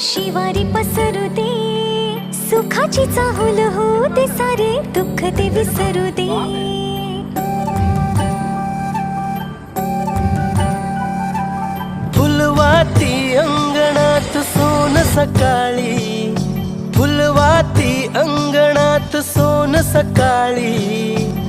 शिवारी पसरू दे, सुखाची चाहुल हो दे, सारे दुःख ते विसरू दे. फुलवाती अंगणात सोन सकाळी, फुलवाती अंगणात सोन सकाळी.